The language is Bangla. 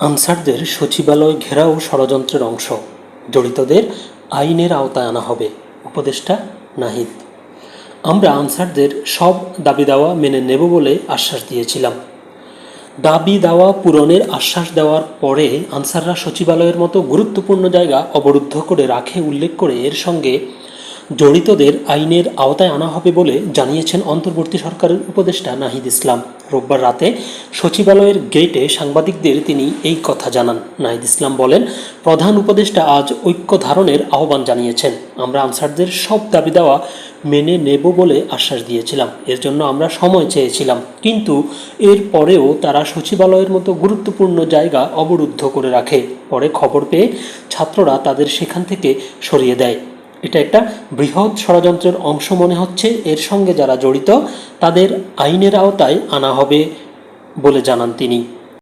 আনসারদের সচিবালয় ঘেরাও ষড়যন্ত্রের অংশ, জড়িতদের আইনের আওতায় আনা হবে, উপদেষ্টা নাহিদ। আমরা আনসারদের সব দাবি দাওয়া মেনে নেব বলে আশ্বাস দিয়েছিলাম। দাবি দাওয়া পূরণের আশ্বাস দেওয়ার পরে আনসাররা সচিবালয়ের মতো গুরুত্বপূর্ণ জায়গা অবরুদ্ধ করে রাখে উল্লেখ করে এর সঙ্গে জড়িতদের আইনের আওতায় আনা হবে বলে জানিয়েছেন অন্তর্বর্তী সরকারের উপদেষ্টা নাহিদ ইসলাম। রোববার রাতে সচিবালয়ের গেটে সাংবাদিকদের তিনি এই কথা জানান। নাহিদ ইসলাম বলেন, প্রধান উপদেষ্টা আজ ঐক্য ধারণের আহ্বান জানিয়েছেন। আমরা আনসারদের সব দাবি দেওয়া মেনে নেব বলে আশ্বাস দিয়েছিলাম। এর জন্য আমরা সময় চেয়েছিলাম, কিন্তু এর পরেও তারা সচিবালয়ের মতো গুরুত্বপূর্ণ জায়গা অবরুদ্ধ করে রাখে। পরে খবর পেয়ে ছাত্ররা তাদের সেখান থেকে সরিয়ে দেয়। এটা একটা বৃহৎ ষড়যন্ত্রের অংশ মনে হচ্ছে। এর সঙ্গে যারা জড়িত তাদের আইনের আওতায় আনা হবে বলে জানান তিনি।